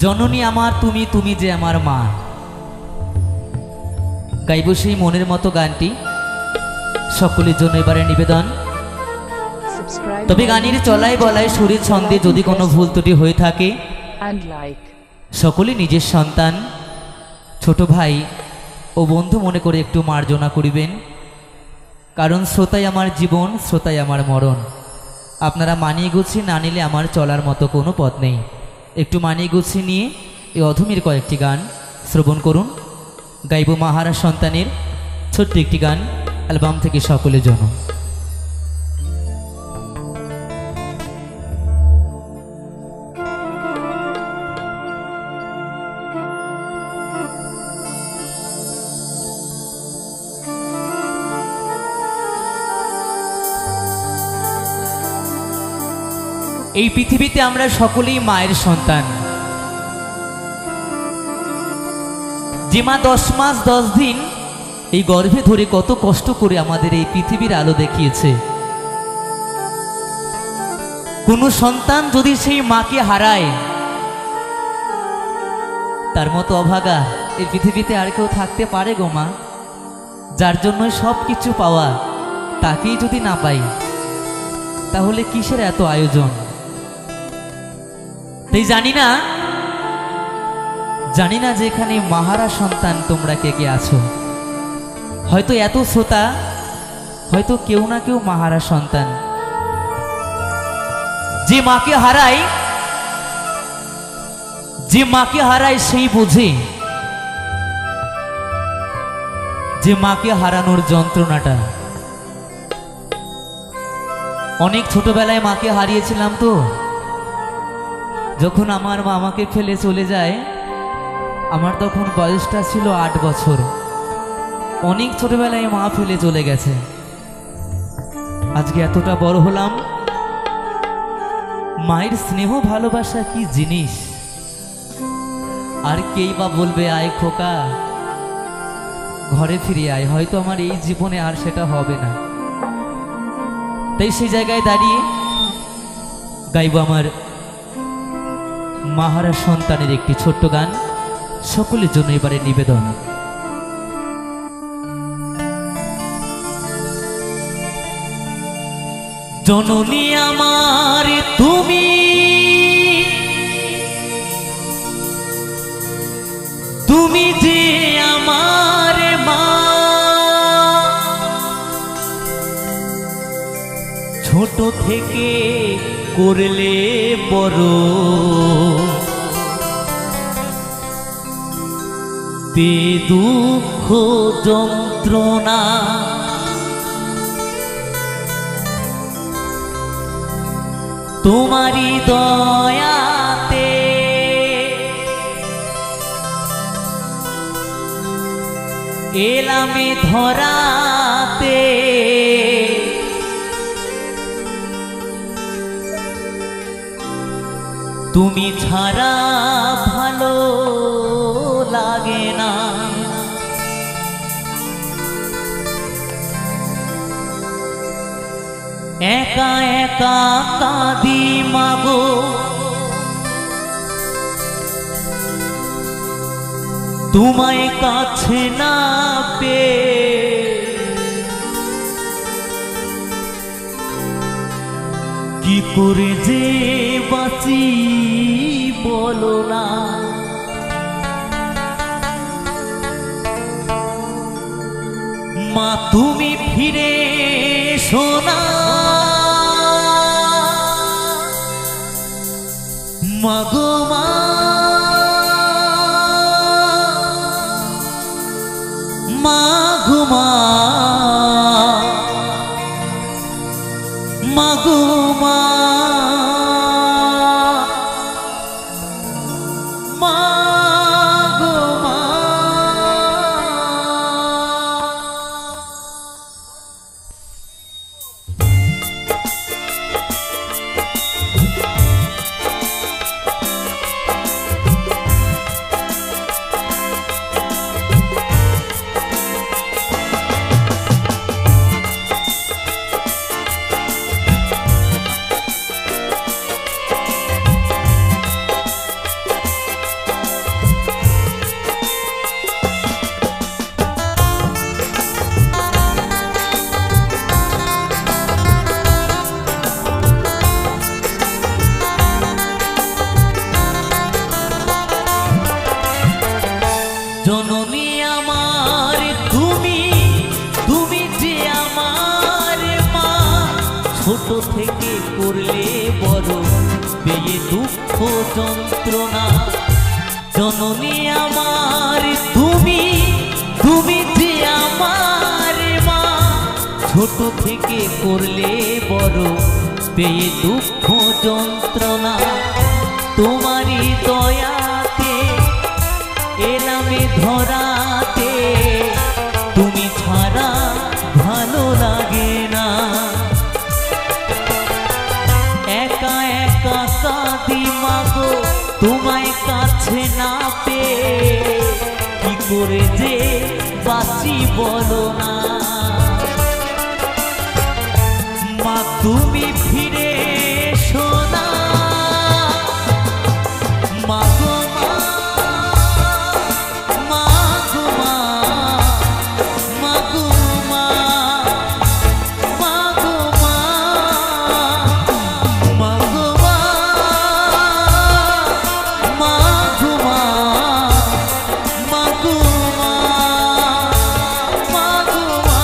জননী আমার তুমি, তুমি যে আমার মা। গাইব সেই মনের মতো গানটি সকলের জন্য এবারে নিবেদন। তবে গানের চলায় বলায় সুরের ছন্দে যদি কোনো ভুল ত্রুটি হয়ে থাকে, সকলে নিজের সন্তান, ছোট ভাই ও বন্ধু মনে করে একটু মার্জনা করিবেন। কারণ শ্রোতাই আমার জীবন, শ্রোতাই আমার মরণ। আপনারা মানিয়ে গুছিয়ে না নিলে আমার চলার মতো কোনো পথ নেই। একটু মানিয়ে গুছিয়ে নিয়ে এই অধমের কয়েকটি গান শ্রবণ করুন। গাইব মাহারা সন্তানের ছোট্ট একটি গান অ্যালবাম থেকে সকলের জন্য। এই পৃথিবীতে আমরা সকলেই মায়ের সন্তান। যে মা 10 মাস 10 দিন এই গর্ভে ধরে কত কষ্ট করে আমাদের এই পৃথিবীর আলো দেখিয়েছে। কোন সন্তান যদি সেই মাকে হারায়, তার মতো অভাগা এই পৃথিবীতে আর কেউ থাকতে পারে গো মা? যার জন্য সব কিছু পাওয়া, তাকেই যদি না পাই, তাহলে কিসের এত আয়োজন? তাই জানি না যে এখানে মাহারা সন্তান তোমরা কে কে আছো। হয়তো এত শ্রোতা, হয়তো কেউ না কেউ মাহারা সন্তান। যে মাকে হারায় সেই বোঝে যে মাকে হারানোর যন্ত্রণাটা। অনেক ছোটবেলায় মাকে হারিয়েছিলাম তো। যখন আমার মা আমাকে ফেলে চলে যায়, আমার তখন বয়সটা ছিল 8 বছর। অনেক ছোটবেলায় মা ফেলে চলে গেছে। আজকে এতটা বড় হলাম, মায়ের স্নেহ ভালোবাসা কি জিনিস। আর কেই বা বলবে আয় খোকা ঘরে ফিরে আয়, হয়তো আমার এই জীবনে আর সেটা হবে না। তাই সেই জায়গায় দাঁড়িয়ে গাইব আমার মাহারা সন্তানের একটি ছোট্ট গান সকলের জন্য এবারে নিবেদন। জননী আমার তুমি, তুমি যে আমার মা। ছোট থেকে করলে বড়, তে দুঃখ যন্ত্রণা। তোমারি দয়াতে এলামে ধরাতে। তুমি ছাড়া ভালো লাগে না। একা একা কাঁদি মাগো, তোমায় কাছে না পেয়ে। কি করে যে বাঁচি বলো না। মা তুমি ফিরে এসো না, মাগো মা। মাগো মা, মাগো মা, মাগো মা। দুঃখ যন্ত্রণা। জননী আমার তুমি, তুমি যে আমার মা, ছোট থেকে করলে বড় পেয়ে দুঃখ যন্ত্রণা। তোমারই দয়াতে এলামে ধরাতে, তুমি ছাড়া ভালো লাগে না। একা একা কাঁদি মাগো তোমায় কাছে না পেয়ে, কি করে যে বাঁচি বলো না। মা তুমি ফিরে এসো না, মা গো মা, মা গো মা, মা গো মা, মা গো মা, মা গো মা, মা গো মা, মা গো মা, মা গো মা।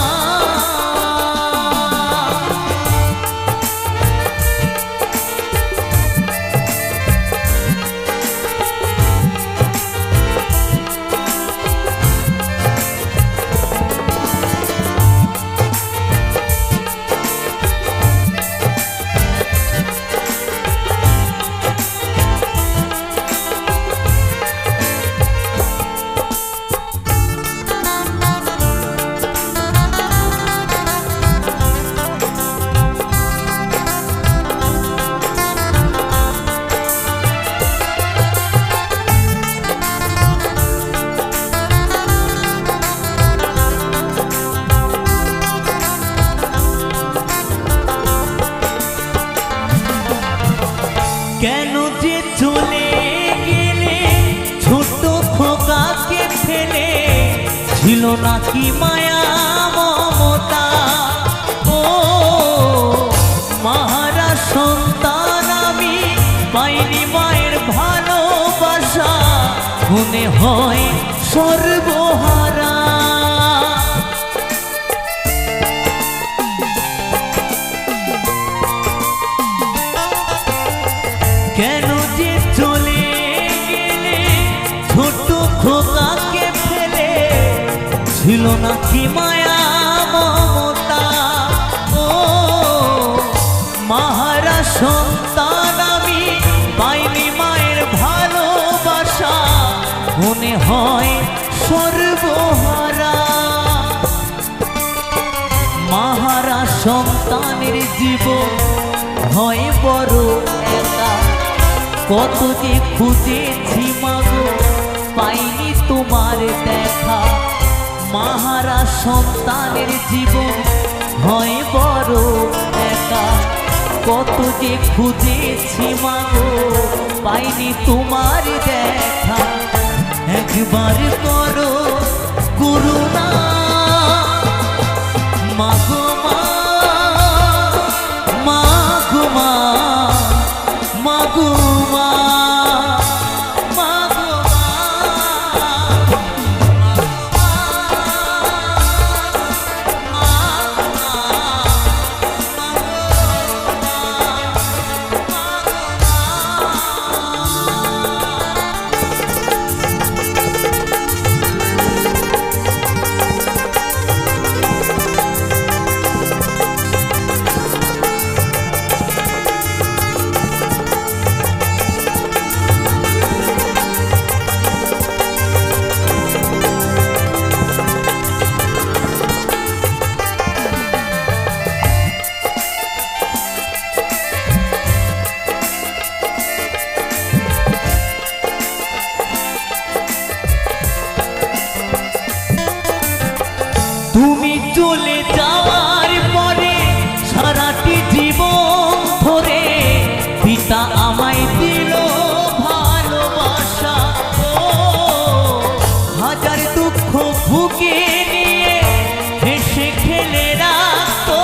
কেন যে চলে গেলে ছোট খোকাকে ফেলে, ছিল নাকি মায়া মমতা। ও মাহারা সন্তান আমি পাইনি মায়ের ভালোবাসা, মনে হয় সর্বহারা। কেন যে চলে গেলে ছোট খোকাকে ফেলে, ছিল নাকি মায়া মমতা। ও মাহারা সন্তান আমি পাইনি মায়ের ভালোবাসা, মনে হয় সর্বহারা। মাহারা সন্তানের জীবন হয় বড় একা, কত যে খুঁজেছি মাগো পাইনি তোমার দেখা। মাহারা সন্তানের জীবন হয় বড় একা, কত যে খুঁজেছি মাগো পাইনি তোমার দেখা। একবার করো করুণা মাগো মা, মাগো মা, মাগো মা, মাগো তুমি চলে যাওয়ার পরে সারাটি জীবন ধরে পিতা আমায় দিল ভালোবাসা। ও হাজার দুঃখ বুকে নিয়ে হেসে খেলে রাখতো,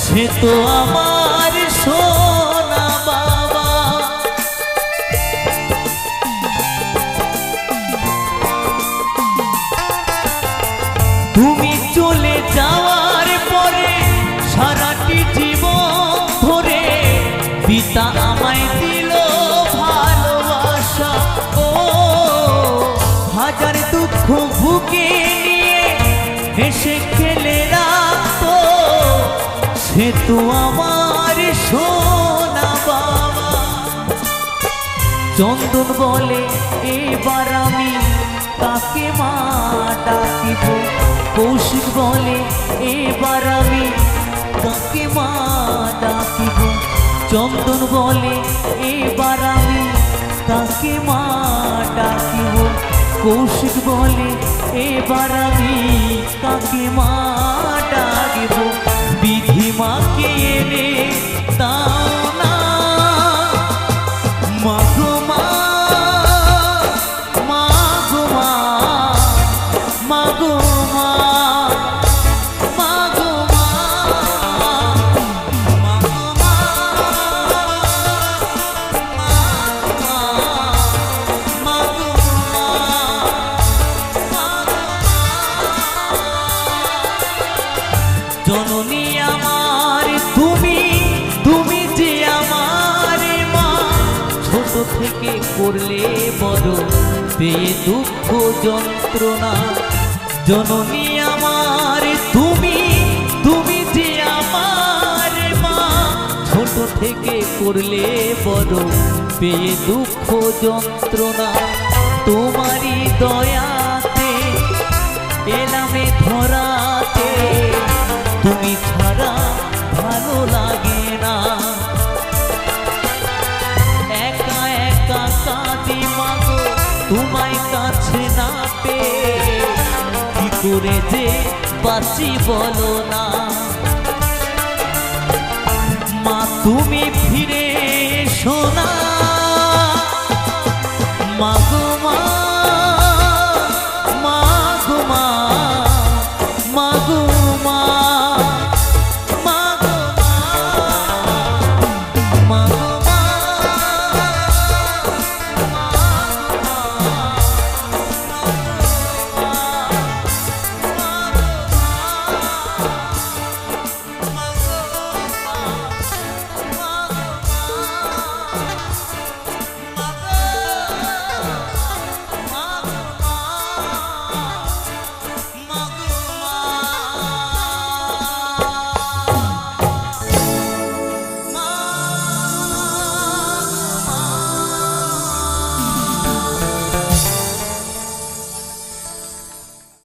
সে তো আমার সোনা বাবা। তুমি চলে যাওয়ার চন্দন বলে এবার আমি কাকে মা ডাকিব, কৌশিক বলে এবার আমি কাকে মা ডাকিব, চন্দন বলে এবার আমি কাকে মা ডাকিব, কৌশিক বলে এবার আমি কাকে মা ডাকিব। বিধি মাকে এনে দাও না মাগো মা, মাগো মা, মাগো মা, মাগো মা, মাগো মা, মাগো মা। জননী আমার তুমি, তুমি যে আমার মা, ছোট থেকে করলে বড় পেয়ে দুঃখ যন্ত্রণা। জননী আমার তুমি, তুমি যে আমার মা, ছোট থেকে করলে বড় পেয়ে দুঃখ যন্ত্রণা। তোমারই দয়াতে এলামে ধরাতে, তুমি ছাড়া ভালো লাগে না। একা একা কাঁদি মাগো তোমায় কাছে না পেয়ে, কি করে যে বাঁচি বলো না।